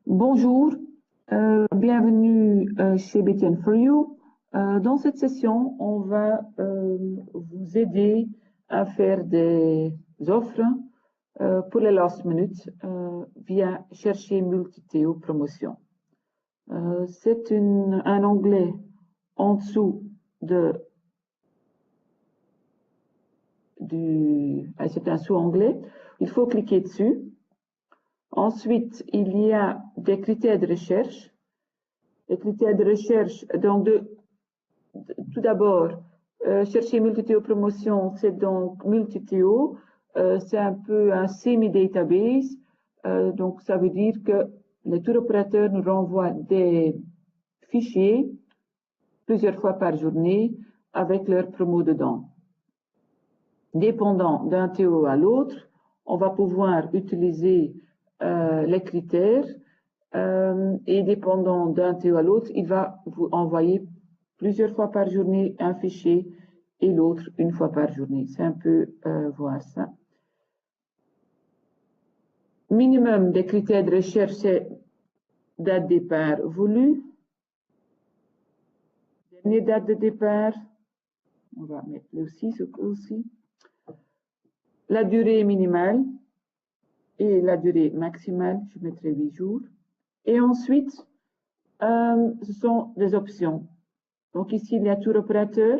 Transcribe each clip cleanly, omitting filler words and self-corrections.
Bonjour, bienvenue chez BTN for You. Dans cette session, on va vous aider à faire des offres pour les last minute via chercher multi-TO promotion. C'est un onglet en dessous c'est un sous-onglet. Il faut cliquer dessus. Ensuite, il y a des critères de recherche. Les critères de recherche, donc tout d'abord, chercher multi-TO promotion, c'est donc multi-TO. C'est un peu un semi-database. Donc, ça veut dire que les tour opérateurs nous renvoient des fichiers plusieurs fois par journée avec leurs promos dedans. Dépendant d'un TO à l'autre, on va pouvoir utiliser les critères et dépendant d'un TO à l'autre, il va vous envoyer plusieurs fois par journée un fichier et l'autre une fois par journée. C'est un peu voir ça. Minimum des critères de recherche, c'est date de départ voulue. Dernière date de départ, on va mettre aussi ce aussi. La durée minimale et la durée maximale, je mettrai 8 jours. Et ensuite, ce sont des options. Donc ici, il y a tour opérateur.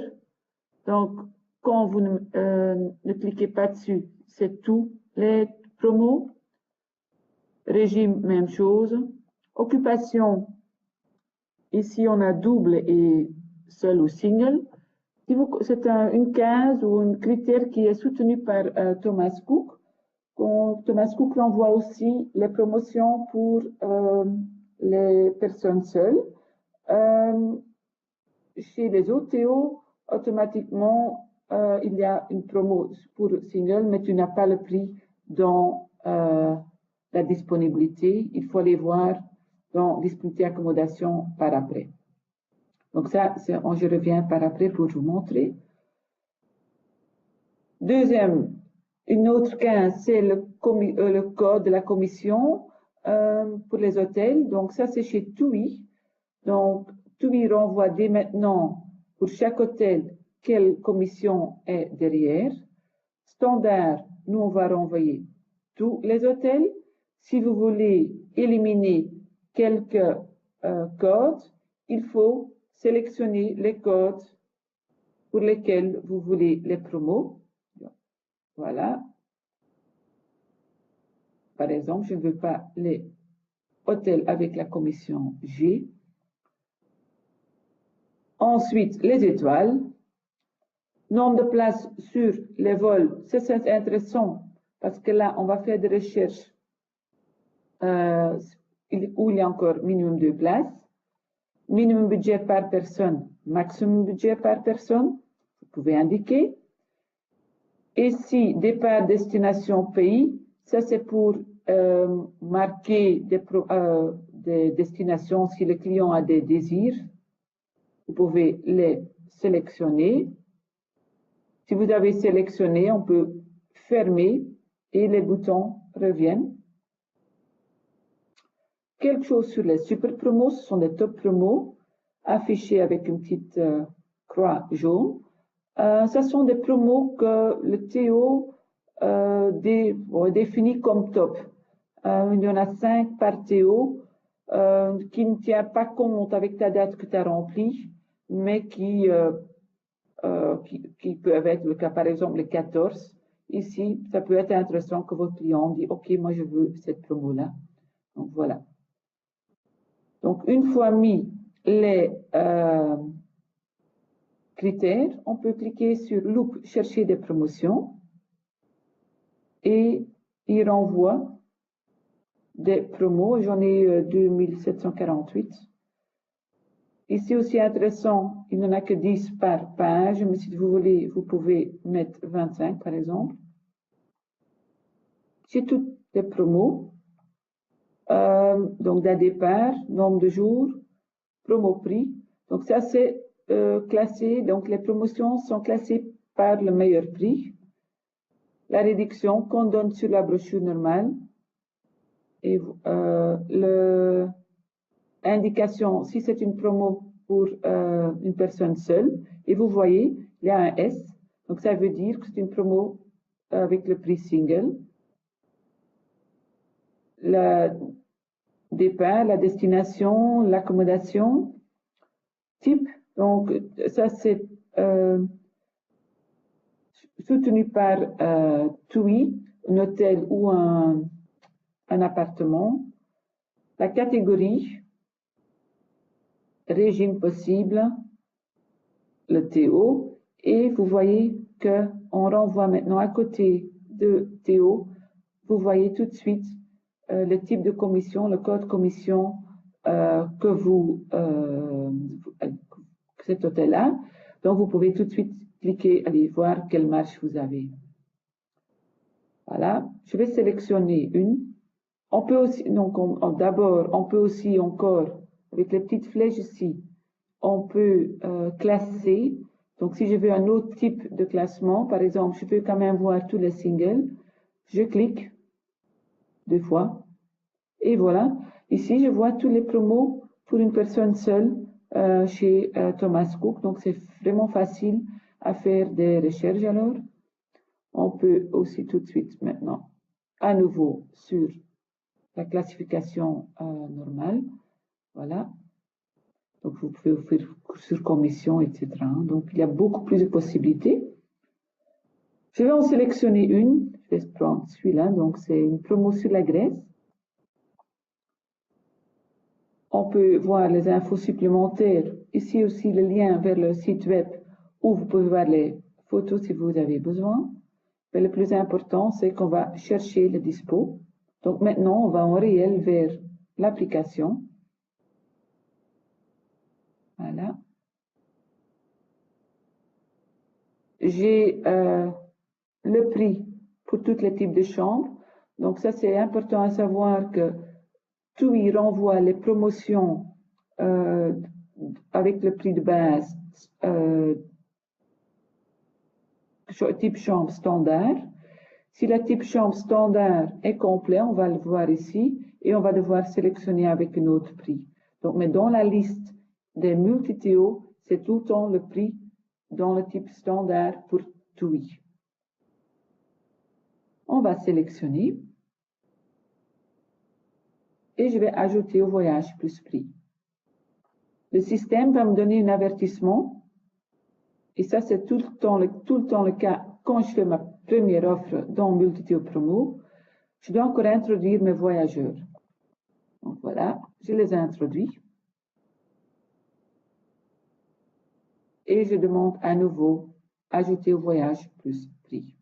Donc, quand vous ne cliquez pas dessus, c'est tous les promos. Régime, même chose. Occupation, ici, on a double et seul ou single. C'est une case ou un critère qui est soutenu par Thomas Cook. Thomas Cook renvoie aussi les promotions pour les personnes seules. Chez les autres TO, automatiquement, il y a une promo pour single, mais tu n'as pas le prix dans la disponibilité. Il faut aller voir dans disponibilité accommodation par après. Donc ça, je reviens par après pour vous montrer. Deuxième, une autre case, c'est le code de la commission pour les hôtels. Donc ça, c'est chez TUI. Donc TUI renvoie dès maintenant pour chaque hôtel quelle commission est derrière. Standard, nous on va renvoyer tous les hôtels. Si vous voulez éliminer quelques codes, il faut sélectionner les codes pour lesquels vous voulez les promos. Voilà. Par exemple, je ne veux pas les hôtels avec la commission G. Ensuite, les étoiles. Nombre de places sur les vols, c'est intéressant parce que là, on va faire des recherches où il y a encore minimum 2 places. Minimum budget par personne, maximum budget par personne, vous pouvez indiquer. Et si départ, destination, pays, ça c'est pour marquer des destinations si le client a des désirs. Vous pouvez les sélectionner. Si vous avez sélectionné, on peut fermer et les boutons reviennent. Quelque chose sur les super promos, ce sont des top promos affichés avec une petite croix jaune. Ce sont des promos que le TO définit comme top. Il y en a 5 par TO qui ne tient pas compte avec ta date que tu as remplie, mais qui peuvent être le cas, par exemple, le 14. Ici, ça peut être intéressant que votre client dit, OK, moi, je veux cette promo-là. Donc, voilà. Donc, une fois mis les critères, on peut cliquer sur Loop, chercher des promotions et il renvoie des promos. J'en ai 2748. Ici aussi intéressant, il n'y en a que 10 par page, mais si vous voulez, vous pouvez mettre 25 par exemple. J'ai toutes les promos, donc d'un départ, nombre de jours, promo prix. Donc ça c'est classé, donc les promotions sont classées par le meilleur prix. La réduction qu'on donne sur la brochure normale Et l'indication, si c'est une promo pour une personne seule, et vous voyez, il y a un S, donc ça veut dire que c'est une promo avec le prix single. Le départ, la destination, l'accommodation, type, donc ça c'est soutenu par TUI, un hôtel ou un appartement. La catégorie, régime possible, le TO, et vous voyez qu'on renvoie maintenant à côté de TO, vous voyez tout de suite le type de commission, le code commission que cet hôtel a. Donc vous pouvez tout de suite cliquer, aller voir quelle marge vous avez. Voilà, je vais sélectionner une. On peut aussi, donc d'abord, on peut aussi encore, avec les petites flèches ici, on peut classer. Donc si je veux un autre type de classement, par exemple, je peux quand même voir tous les singles. Je clique 2 fois. Et voilà, ici je vois tous les promos pour une personne seule chez Thomas Cook. Donc c'est vraiment facile à faire des recherches alors. On peut aussi tout de suite maintenant, à nouveau sur la classification normale. Voilà. Donc vous pouvez offrir sur commission, etc. Donc il y a beaucoup plus de possibilités. Je vais en sélectionner une. Je vais prendre celui-là. Donc c'est une promo sur la Grèce. On peut voir les infos supplémentaires. Ici aussi le lien vers le site web où vous pouvez voir les photos si vous avez besoin. Mais le plus important, c'est qu'on va chercher le dispo. Donc maintenant, on va en réel vers l'application. Voilà. J'ai le prix pour tous les types de chambres. Donc ça, c'est important à savoir que TUI renvoie les promotions avec le prix de base type chambre standard. Si la type chambre standard est complet, on va le voir ici et on va devoir sélectionner avec un autre prix. Donc, mais dans la liste des multi-TO, c'est tout le temps le prix dans le type standard pour TUI. On va sélectionner et je vais ajouter au voyage plus prix. Le système va me donner un avertissement et ça c'est tout le temps le cas quand je fais ma première offre dans multi-TO promo. Je dois encore introduire mes voyageurs. Donc voilà, je les introduis. Et je demande à nouveau ajouter au voyage plus prix.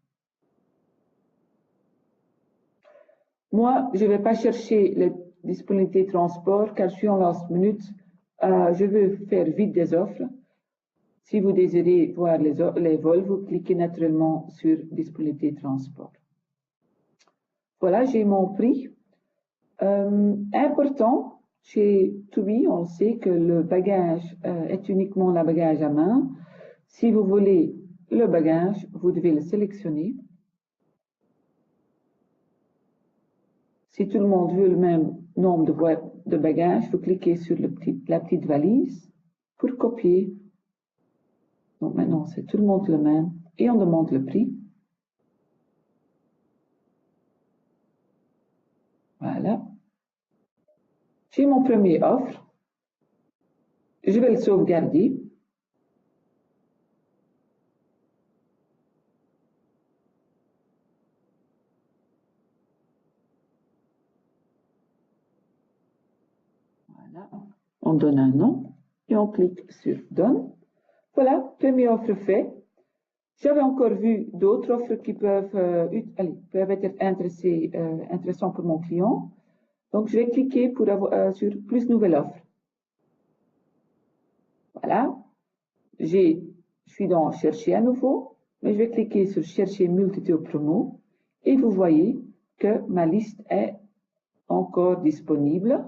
Moi, je ne vais pas chercher les disponibilités de transport car je suis en last minute. Je veux faire vite des offres. Si vous désirez voir les vols, vous cliquez naturellement sur disponibilité de transport. Voilà, j'ai mon prix. Important, chez TUI, on sait que le bagage est uniquement le bagage à main. Si vous voulez le bagage, vous devez le sélectionner. Si tout le monde veut le même nombre de bagages, vous cliquez sur la petite valise pour copier. Donc maintenant, c'est tout le monde le même et on demande le prix. Voilà. J'ai mon premier offre. Je vais le sauvegarder. Voilà. On donne un nom et on clique sur Donne. Voilà, première offre faite. J'avais encore vu d'autres offres qui peuvent être intéressantes pour mon client. Donc, je vais cliquer pour sur plus nouvelle offre. Voilà. Je suis dans Chercher à nouveau, mais je vais cliquer sur Chercher multi-TO promo et vous voyez que ma liste est encore disponible.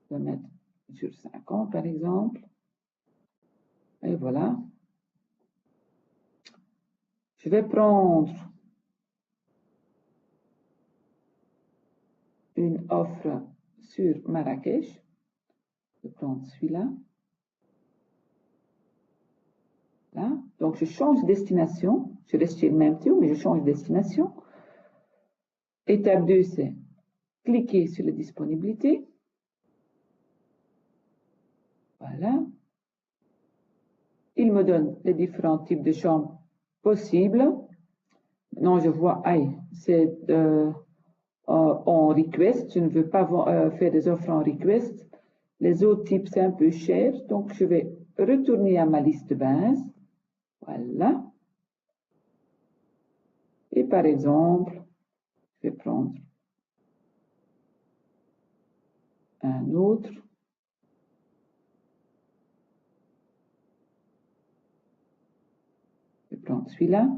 Je vais mettre sur 50 par exemple. Et voilà. Je vais une offre sur Marrakech. Je prends celui-là. Là. Donc, je change de destination. Je reste chez le même taux, mais je change de destination. Étape 2, c'est cliquer sur la disponibilité. Voilà. Il me donne les différents types de chambres possibles. Maintenant, je vois, aïe, c'est en request. Je ne veux pas faire des offres en request. Les autres types, c'est un peu cher. Donc, je vais retourner à ma liste de base. Voilà. Et par exemple, je vais prendre un autre. Je vais prendre celui-là.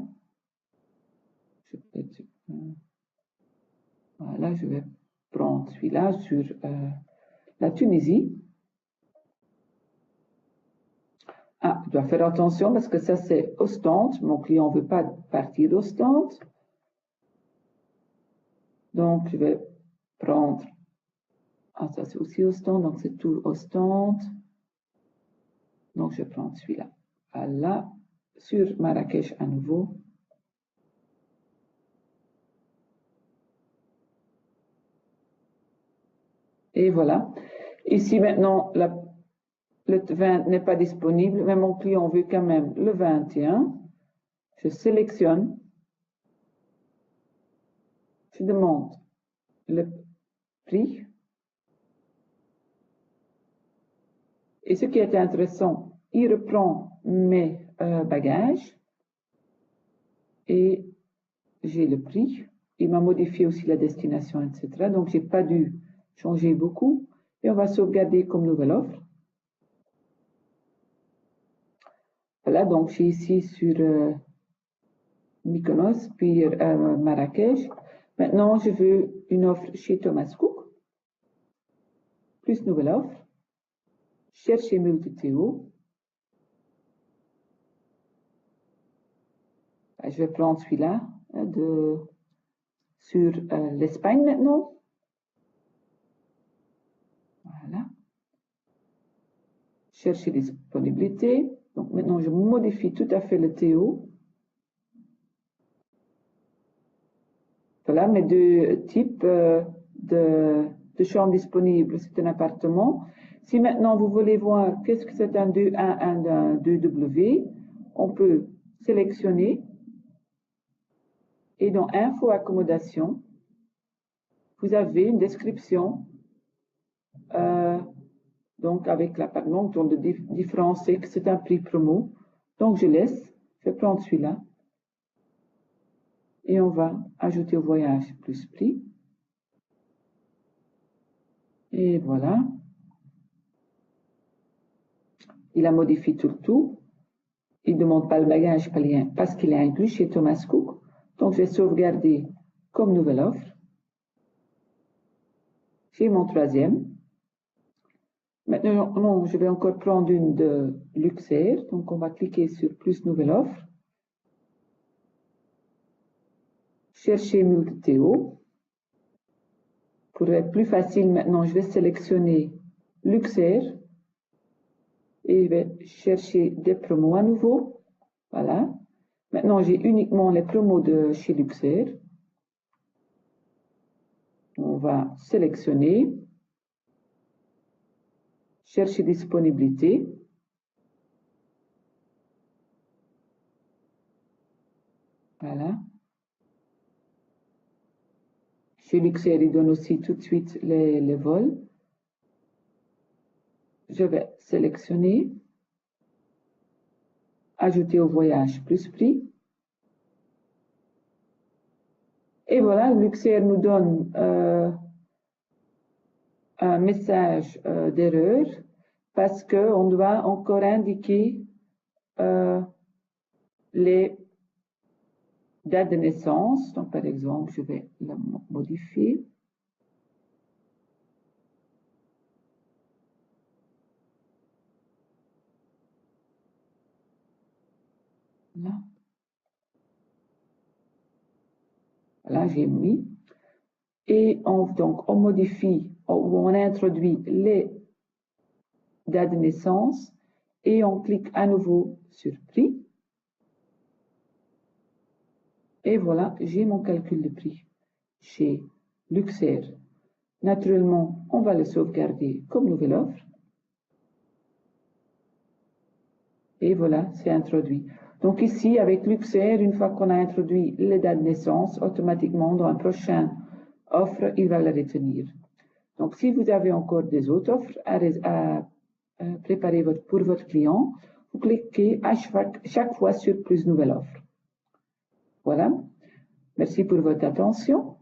Voilà, je vais prendre celui-là sur la Tunisie. Ah, je dois faire attention parce que ça, c'est Ostende. Mon client ne veut pas partir d'Ostende. Donc, je vais prendre... Ah, ça, c'est aussi Ostende. Donc, c'est tout Ostende. Donc, je prends celui-là. Voilà. Sur Marrakech à nouveau. Et voilà. Ici, maintenant, le 20 n'est pas disponible, mais mon client veut quand même le 21. Je sélectionne. Je demande le prix. Et ce qui est intéressant, il reprend mes bagages et j'ai le prix. Il m'a modifié aussi la destination, etc. Donc, je n'ai pas dû changer beaucoup. Et on va sauvegarder comme nouvelle offre. Voilà, donc j'ai ici sur Mykonos, puis Marrakech. Maintenant, je veux une offre chez Thomas Cook. Plus nouvelle offre. Chercher multi-TO. Je vais prendre celui-là sur l'Espagne maintenant. Voilà. Chercher disponibilité. Donc maintenant, je modifie tout à fait le TO. Voilà mes deux types de chambres disponibles. C'est un appartement. Si maintenant vous voulez voir qu'est-ce que c'est un 2A, un 2W, on peut sélectionner et dans Info accommodation, vous avez une description donc avec l'appartement, donc de différencier que c'est un prix promo. Donc je laisse, je vais prendre celui-là et on va ajouter au voyage plus prix. Et voilà. Il a modifié tout. Il ne demande pas le bagage parce qu'il est inclus chez Thomas Cook. Donc, je vais sauvegarder comme nouvelle offre. J'ai mon troisième. Maintenant, je vais encore prendre une de Luxair. Donc, on va cliquer sur plus nouvelle offre. Chercher multi-TO. Pour être plus facile, maintenant, je vais sélectionner Luxair. Et je vais chercher des promos à nouveau. Voilà. Maintenant, j'ai uniquement les promos de chez Luxair. On va sélectionner. Chercher disponibilité. Voilà. Chez Luxair, il donne aussi tout de suite les vols. Je vais sélectionner. Ajouter au voyage plus prix. Et voilà, Luxair nous donne un message d'erreur parce qu'on doit encore indiquer les dates de naissance. Donc, par exemple, je vais la modifier. Là. Voilà, j'ai mis. Et on modifie ou on introduit les dates de naissance et on clique à nouveau sur prix. Et voilà, j'ai mon calcul de prix chez Luxair. Naturellement, on va le sauvegarder comme nouvelle offre. Et voilà, c'est introduit. Donc ici, avec Luxair, une fois qu'on a introduit les dates de naissance, automatiquement, dans un prochain offre, il va la retenir. Donc, si vous avez encore des autres offres à préparer pour votre client, vous cliquez à chaque fois sur plus nouvelle offre. Voilà. Merci pour votre attention.